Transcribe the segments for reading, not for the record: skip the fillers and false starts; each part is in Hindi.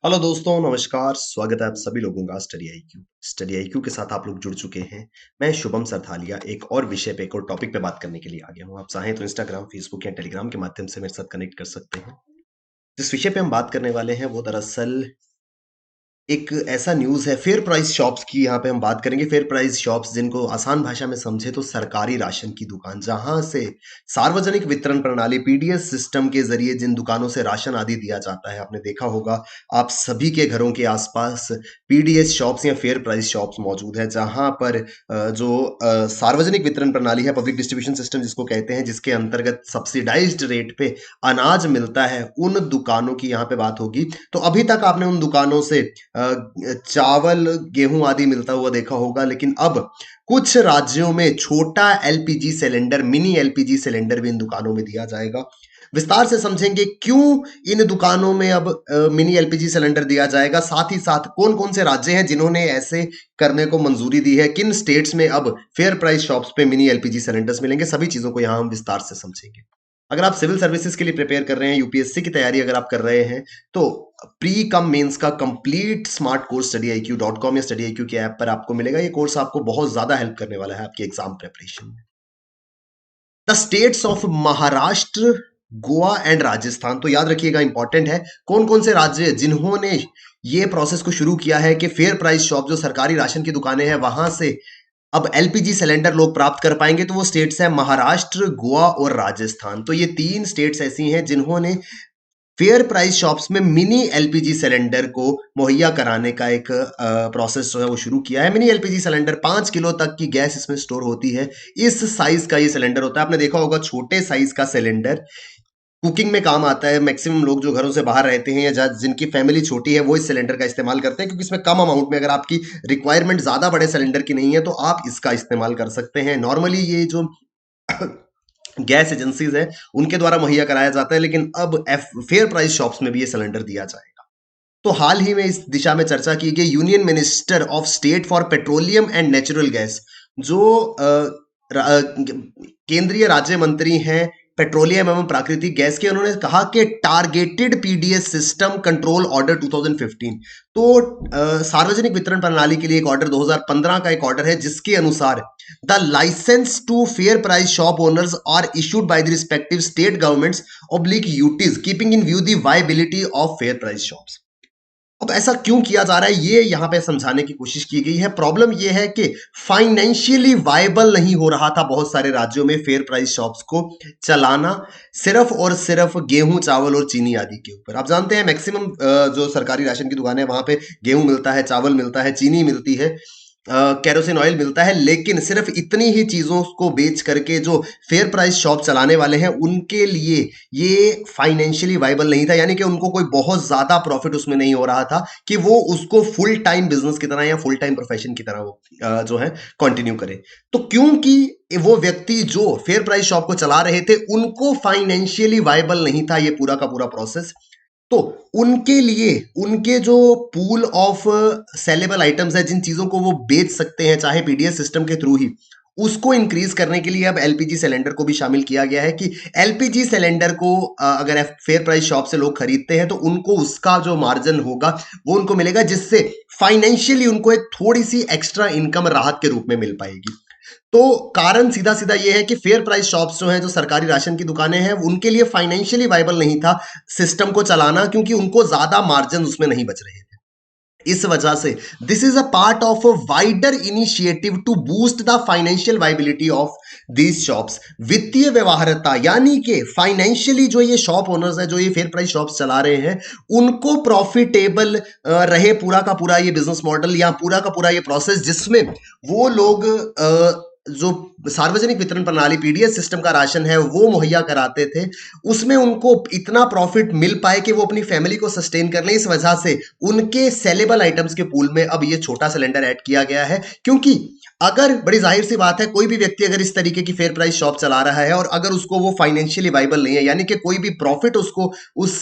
हेलो दोस्तों, नमस्कार। स्वागत है आप सभी लोगों का स्टडी आईक्यू के साथ आप लोग जुड़ चुके हैं। मैं शुभम सरथालिया एक और विषय पे, एक और टॉपिक पे बात करने के लिए आ गया हूँ। आप चाहें तो इंस्टाग्राम, फेसबुक या टेलीग्राम के माध्यम से मेरे साथ कनेक्ट कर सकते हैं। जिस विषय पे हम बात करने वाले हैं वो दरअसल एक ऐसा न्यूज़ है फेयर प्राइस शॉप्स की। यहाँ पे हम बात करेंगे फेयर प्राइस शॉप्स, जिनको आसान भाषा में समझे तो सरकारी राशन की दुकान, जहां से सार्वजनिक वितरण प्रणाली पीडीएस सिस्टम के जरिए जिन दुकानों से राशन आदि दिया जाता है। आपने देखा होगा आप सभी के घरों के आसपास पीडीएस शॉप्स या फेयर प्राइस शॉप्स मौजूद है, जहां पर सार्वजनिक वितरण प्रणाली है, पब्लिक डिस्ट्रीब्यूशन सिस्टम जिसको कहते हैं, जिसके अंतर्गत सब्सिडाइज्ड रेट पे अनाज मिलता है, उन दुकानों की यहाँ पे बात होगी। तो अभी तक आपने उन दुकानों से चावल, गेहूं आदि मिलता हुआ देखा होगा, लेकिन अब कुछ राज्यों में छोटा LPG cylinder, mini LPG cylinder भी इन दुकानों में दिया जाएगा। विस्तार से समझेंगे क्यों इन दुकानों में अब मिनी एलपीजी सिलेंडर दिया जाएगा, साथ ही साथ कौन कौन से राज्य हैं जिन्होंने ऐसे करने को मंजूरी दी है, किन स्टेट्स में अब फेयर प्राइस शॉप्स पे मिनी एलपीजी सिलेंडर्स मिलेंगे। सभी चीजों को यहां हम विस्तार से समझेंगे। अगर आप सिविल सर्विसेज के लिए प्रिपेयर कर रहे हैं, यूपीएससी की तैयारी अगर आप कर रहे हैं, तो प्री कम मेंस का कंप्लीट स्मार्ट कोर्स studyIQ.com या studyIQ के ऐप पर आपको मिलेगा। ये कोर्स आपको बहुत ज्यादा हेल्प करने वाला है आपके एग्जाम प्रिपरेशन में। The states of Maharashtra, Goa and Rajasthan, तो याद रखिएगा, इंपॉर्टेंट है। कौन कौन से राज्य हैं जिन्होंने ये प्रोसेस को शुरू किया है कि फेयर प्राइस शॉप, जो सरकारी राशन की दुकानें हैं, वहां से अब एलपीजी सिलेंडर लोग प्राप्त कर पाएंगे। तो वो स्टेट्स है महाराष्ट्र, गोवा और राजस्थान। तो ये तीन स्टेट्स ऐसी हैं जिन्होंने फेयर प्राइस शॉप्स में मिनी एलपीजी सिलेंडर को मुहैया कराने का एक प्रोसेस जो है वो शुरू किया है। मिनी एलपीजी सिलेंडर 5 किलो तक की गैस इसमें स्टोर होती है। इस साइज का ये सिलेंडर होता है। आपने देखा होगा छोटे साइज का सिलेंडर कुकिंग में काम आता है। मैक्सिमम लोग जो घरों से बाहर रहते हैं या जिनकी फैमिली छोटी है, वो इस सिलेंडर का इस्तेमाल करते हैं, क्योंकि इसमें कम अमाउंट में, अगर आपकी रिक्वायरमेंट ज्यादा बड़े सिलेंडर की नहीं है तो आप इसका इस्तेमाल कर सकते हैं। नॉर्मली ये जो गैस एजेंसीज है उनके द्वारा मुहैया कराया जाता है, लेकिन अब फेयर प्राइस शॉप्स में भी ये सिलेंडर दिया जाएगा। तो हाल ही में इस दिशा में चर्चा की गई। Union minister of state for petroleum and natural gas, जो केंद्रीय राज्य मंत्री हैं पेट्रोलियम एवं प्राकृतिक गैस के, उन्होंने कहा कि targeted PDS system control order 2015, तो सार्वजनिक वितरण प्रणाली के लिए एक ऑर्डर 2015 का एक ऑर्डर है, जिसके अनुसार the license to fair price shop owners are issued by the respective state governments oblique UTs keeping in view the viability of fair price shops. अब ऐसा क्यों किया जा रहा है, ये यहां पे समझाने की कोशिश की गई है। प्रॉब्लम ये है कि फाइनेंशियली वायबल नहीं हो रहा था बहुत सारे राज्यों में फेयर प्राइस शॉप्स को चलाना, सिर्फ और सिर्फ गेहूं, चावल और चीनी आदि के ऊपर। आप जानते हैं मैक्सिमम जो सरकारी राशन की दुकान है वहां पे गेहूं मिलता है, चावल मिलता है, चीनी मिलती है, केरोसिन ऑयल मिलता है, लेकिन सिर्फ इतनी ही चीजों को बेच करके जो फेयर प्राइस शॉप चलाने वाले हैं उनके लिए ये फाइनेंशियली वाइबल नहीं था। यानी कि उनको कोई बहुत ज्यादा प्रॉफिट उसमें नहीं हो रहा था कि वो उसको फुल टाइम बिजनेस की तरह या फुल टाइम प्रोफेशन की तरह वो जो है कंटिन्यू करे। तो क्योंकि वो व्यक्ति जो फेयर प्राइस शॉप को चला रहे थे उनको फाइनेंशियली वाइबल नहीं था ये पूरा का पूरा प्रोसेस, तो उनके लिए उनके जो पूल ऑफ सेलेबल आइटम्स है, जिन चीजों को वो बेच सकते हैं चाहे पीडीएस सिस्टम के थ्रू ही, उसको इंक्रीज करने के लिए अब एलपीजी सिलेंडर को भी शामिल किया गया है कि एलपीजी सिलेंडर को अगर फेयर प्राइस शॉप से लोग खरीदते हैं तो उनको उसका जो मार्जिन होगा वो उनको मिलेगा, जिससे फाइनेंशियली उनको एक थोड़ी सी एक्स्ट्रा इनकम राहत के रूप में मिल पाएगी। तो कारण सीधा सीधा ये है कि फेयर प्राइस शॉप्स जो हैं, जो सरकारी राशन की दुकानें हैं, उनके लिए फाइनेंशियली वाइबल नहीं था सिस्टम को चलाना, क्योंकि उनको ज्यादा मार्जिन उसमें नहीं बच रहे थे। इस वजह से this is a part of a wider initiative to boost the financial viability of these shops. वित्तीय व्यवहार्यता, यानी कि फाइनेंशियली जो ये शॉप ओनर्स है, जो ये फेयर प्राइस शॉप्स चला रहे हैं, उनको प्रॉफिटेबल रहे पूरा का पूरा ये बिजनेस मॉडल या पूरा का पूरा ये प्रोसेस, जिसमें वो लोग जो सार्वजनिक वितरण प्रणाली पीडीएस सिस्टम का राशन है वो मुहैया कराते थे, उसमें उनको इतना प्रॉफिट मिल पाए कि वो अपनी फैमिली को सस्टेन कर लें। इस वजह से उनके सेलेबल आइटम्स के पूल में अब ये छोटा सिलेंडर ऐड किया गया है, क्योंकि अगर बड़ी जाहिर सी बात है, कोई भी व्यक्ति अगर इस तरीके की फेयर प्राइस शॉप चला रहा है और अगर उसको वो फाइनेंशियली वाइबल नहीं है, यानी कि कोई भी प्रॉफिट उसको उस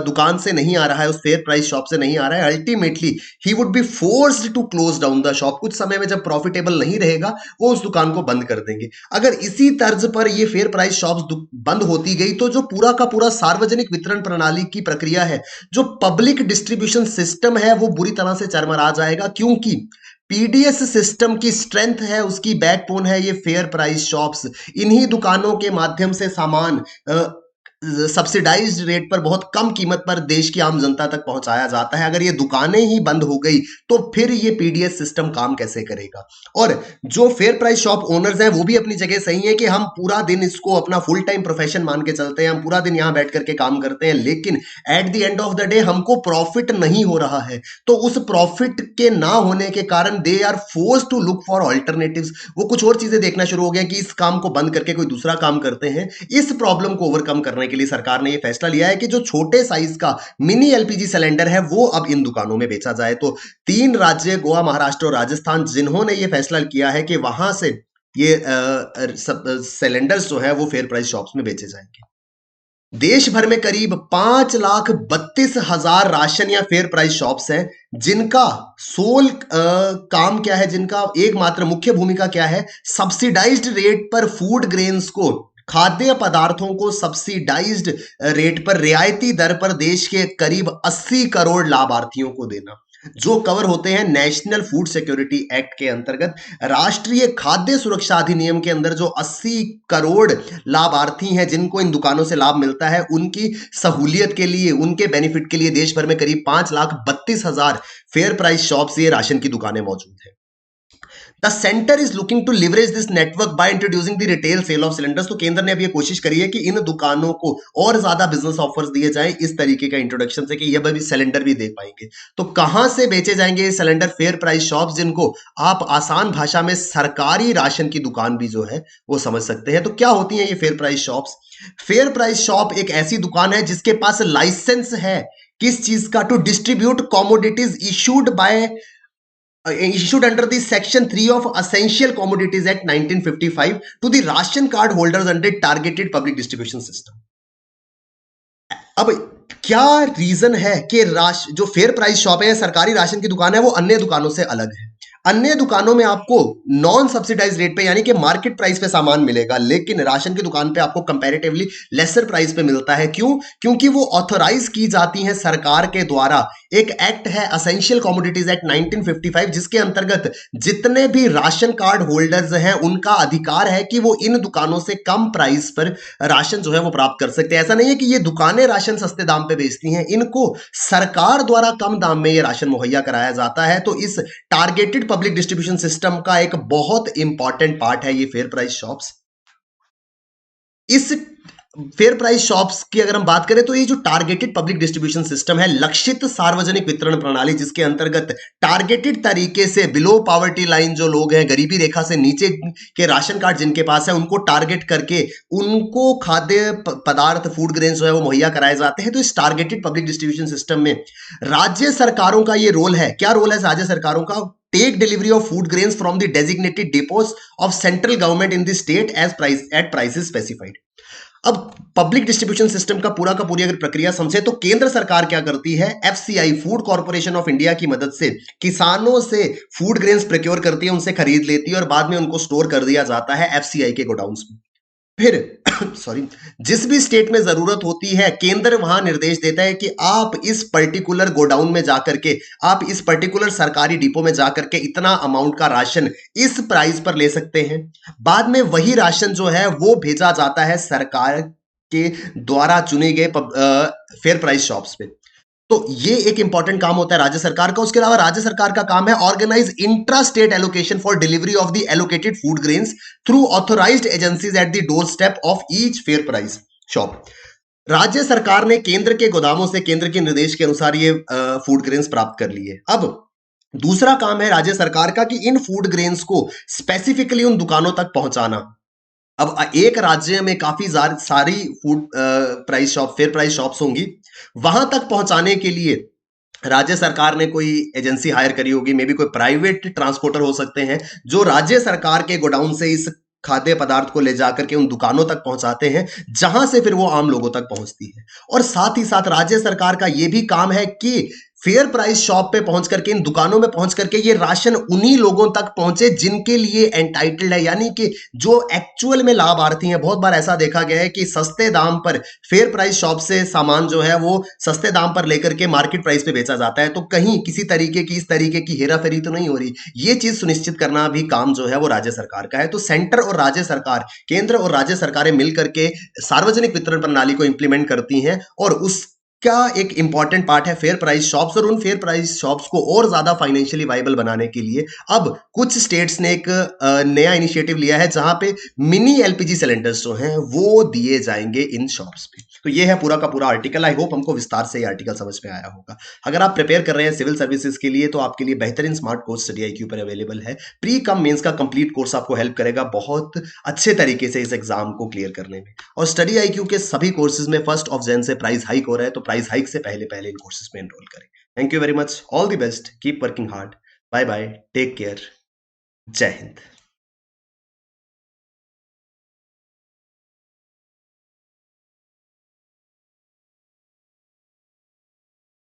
दुकान से नहीं आ रहा है, उस फेयर प्राइस शॉप से नहीं आ रहा है, ultimately he would be forced to close down the shop. कुछ समय में जब प्रॉफिटेबल नहीं रहेगा, वो उस दुकान को बंद कर देंगे। अगर इसी तर्ज पर ये फेयर प्राइस शॉप्स बंद होती गई तो जो पूरा का पूरा सार्वजनिक वितरण प्रणाली की प्रक्रिया है, जो पब्लिक डिस्ट्रीब्यूशन सिस्टम है, वो बुरी तरह से चरमरा जाएगा, क्योंकि पीडीएस सिस्टम की स्ट्रेंथ है, उसकी बैकबोन है ये फेयर प्राइस शॉप्स। इन्हीं दुकानों के माध्यम से सामान सब्सिडाइज्ड रेट पर बहुत कम कीमत पर देश की आम जनता तक पहुंचाया जाता है। अगर ये दुकानें ही बंद हो गई तो फिर ये पीडीएस सिस्टम काम कैसे करेगा? और जो फेयर प्राइस शॉप ओनर्स हैं वो भी अपनी जगह सही है कि हम पूरा दिन इसको अपना फुल टाइम प्रोफेशन मान के चलते हैं, हम पूरा दिन यहाँ बैठ करके काम करते हैं, लेकिन at the end of the day हमको प्रॉफिट नहीं हो रहा है। तो उस प्रॉफिट के ना होने के कारण they are force to look for alternatives. वो कुछ और चीजें देखना शुरू हो गए कि इस काम को बंद करके कोई दूसरा काम करते हैं। इस प्रॉब्लम को ओवरकम करने के लिए सरकार ने यह फैसला लिया है कि जो छोटे साइज का मिनी एलपीजी सिलेंडर है वो अब इन दुकानों में बेचा जाए। तो 3 राज्य गोवा, महाराष्ट्र और राजस्थान जिन्होंने यह फैसला किया है कि वहां से ये सिलेंडर्स जो है वो फेयर प्राइस शॉप्स में बेचे जाएंगे। देश भर में करीब 5,32,000 राशन या फेयर प्राइस शॉप्स हैं, जिनका सोल काम क्या है, जिनका एकमात्र मुख्य भूमिका क्या है, सब्सिडाइज्ड रेट पर फूड ग्रेन्स को, खाद्य पदार्थों को सब्सिडाइज्ड रेट पर रियायती दर पर देश के करीब 80 करोड़ लाभार्थियों को देना, जो कवर होते हैं नेशनल फूड सिक्योरिटी एक्ट के अंतर्गत। राष्ट्रीय खाद्य सुरक्षा अधिनियम के अंदर जो 80 करोड़ लाभार्थी हैं जिनको इन दुकानों से लाभ मिलता है, उनकी सहूलियत के लिए, उनके बेनिफिट के लिए देश भर में करीब 5,32,000 फेयर प्राइस शॉप्स, ये राशन की दुकानें मौजूद हैं। The centre is looking to leverage this network by introducing the retail sale of cylinders. तो केंद्र ने अब ये कोशिश करी है कि इन दुकानों को और ज्यादा बिजनेस ऑफर्स दिए जाएं इस तरीके का इंट्रोडक्शन से कि ये भी सिलेंडर भी दे पाएंगे। तो कहां से बेचे जाएंगे ये सिलेंडर? फेयर प्राइस शॉप्स, जिनको आप आसान भाषा में सरकारी राशन की दुकान भी जो है वो समझ सकते हैं। तो क्या होती है ये fair price shops? Fair price shop एक ऐसी दुकान है जिसके पास लाइसेंस है, किस चीज का? To distribute commodities issued under the section 3 of Essential Commodities Act 1955 to the ration card holders under targeted public distribution system। अब क्या रीजन है कि जो फेयर प्राइस शॉप है, सरकारी राशन की दुकान है, वो अन्य दुकानों से अलग है? अन्य दुकानों में आपको नॉन सब्सिडाइज रेट पे, यानी कि मार्केट प्राइस पे सामान मिलेगा, लेकिन राशन की दुकान पे आपको कंपैरेटिवली लेसर प्राइस पे मिलता है। क्यों? क्योंकि वो ऑथराइज की जाती हैं सरकार के द्वारा। एक एक्ट है एसेंशियल कमोडिटीज एक्ट 1955, जिसके अंतर्गत जितने भी राशन कार्ड होल्डर्स हैं उनका अधिकार है कि वो इन दुकानों से कम प्राइस पर राशन जो है वो प्राप्त कर सकते हैं। ऐसा नहीं है कि ये दुकानें राशन सस्ते दाम पे बेचती हैं, इनको सरकार द्वारा कम दाम में ये राशन मुहैया कराया जाता है। तो इस टारगेटेड पब्लिक डिस्ट्रीब्यूशन सिस्टम का एक बहुत इंपॉर्टेंट पार्ट है ये फेयर प्राइस शॉप्स। इस फेयर प्राइस शॉप्स की अगर हम बात करें तो ये जो टारगेटेड पब्लिक डिस्ट्रीब्यूशन सिस्टम है, लक्षित सार्वजनिक वितरण प्रणाली, जिसके अंतर्गत टारगेटेड तरीके से बिलो पॉवर्टी लाइन जो लोग हैं, गरीबी रेखा से नीचे के राशन कार्ड जिनके पास है, उनको टारगेट करके उनको खाद्य पदार्थ, फूड ग्रेन्स जो है वो मुहैया कराए जाते हैं। तो इस टारगेटेड पब्लिक डिस्ट्रीब्यूशन सिस्टम में राज्य सरकारों का ये रोल है। क्या रोल है राज्य सरकारों का? Take delivery of food grains from the designated depots of central government in the state at prices specified. अब पब्लिक डिस्ट्रीब्यूशन सिस्टम का पूरी अगर प्रक्रिया समझे तो केंद्र सरकार क्या करती है? FCI, food corporation of India की मदद से किसानों से फूड ग्रेन्स प्रोक्योर करती है, उनसे खरीद लेती है और बाद में उनको स्टोर कर दिया जाता है एफसीआई के गोडाउन्स में। फिर सॉरी, जिस भी स्टेट में जरूरत होती है, केंद्र वहां निर्देश देता है कि आप इस पर्टिकुलर गोडाउन में जाकर के, आप इस पर्टिकुलर सरकारी डिपो में जाकर के इतना अमाउंट का राशन इस प्राइस पर ले सकते हैं। बाद में वही राशन जो है वो भेजा जाता है सरकार के द्वारा चुने गए फेयर प्राइस शॉप्स पे। तो ये एक इंपॉर्टेंट काम होता है राज्य सरकार का। उसके अलावा राज्य सरकार का काम है organise intra state allocation for delivery of the allocated food grains through authorised agencies at the door step of each fair price shop. राज्य सरकार ने केंद्र के गोदामों से केंद्र के निर्देश के अनुसार ये फूड ग्रेन्स प्राप्त कर लिए। अब दूसरा काम है राज्य सरकार का कि इन फूड ग्रेन्स को स्पेसिफिकली उन दुकानों तक पहुंचाना। अब एक राज्य में काफी सारी food price shop, fair price shops होंगी, वहां तक पहुंचाने के लिए राज्य सरकार ने कोई एजेंसी हायर करी होगी, मे बी कोई प्राइवेट ट्रांसपोर्टर हो सकते हैं जो राज्य सरकार के गोडाउन से इस खाद्य पदार्थ को ले जाकर के उन दुकानों तक पहुंचाते हैं, जहां से फिर वो आम लोगों तक पहुंचती है। और साथ ही साथ राज्य सरकार का ये भी काम है कि फेयर प्राइस शॉप पे पहुंच करके, इन दुकानों में पहुंच करके ये राशन उन्हीं लोगों तक पहुंचे जिनके लिए एंटाइटल्ड है, यानी कि जो एक्चुअल में लाभार्थी हैं। बहुत बार ऐसा देखा गया है कि सस्ते दाम पर फेयर प्राइस शॉप से सामान जो है वो सस्ते दाम पर लेकर के मार्केट प्राइस पे बेचा जाता है, तो कहीं किसी तरीके की, इस तरीके की हेराफेरी तो नहीं हो रही। ये चीज सुनिश्चित करना भी काम जो है वो राज्य सरकार का है। तो सेंटर और राज्य सरकार, केंद्र और राज्य सरकारें मिलकर के सार्वजनिक वितरण प्रणाली को इंप्लीमेंट करती हैं, और उस का एक इंपॉर्टेंट पार्ट है फेयर प्राइस शॉप्स। और उन फेयर प्राइस शॉप्स को और ज्यादा फाइनेंशियली वाइबल बनाने के लिए अब कुछ स्टेट्स ने एक नया इनिशिएटिव लिया है, जहां पे मिनी एलपीजी सिलेंडर्स जो हैं वो दिए जाएंगे इन शॉप्स पे। तो ये है पूरा का पूरा आर्टिकल। आई होप हमको विस्तार से ये आर्टिकल समझ में आया होगा। अगर आप प्रिपेयर कर रहे हैं सिविल सर्विसेज के लिए, तो आपके लिए बेहतरीन स्मार्ट कोर्स स्टडी IQ पर अवेलेबल है। प्री कम मेंस का कंप्लीट कोर्स आपको हेल्प करेगा बहुत अच्छे तरीके से इस एग्जाम को क्लियर करने में। और स्टडी IQ के सभी कोर्सेज में 1 Jan से प्राइस हाइक हो रहा है, तो प्राइस हाइक से पहले पहले इन कोर्सेज में एनरोल करें। Thank you very much, all the best, keep working hard, bye bye, take care, जय हिंद।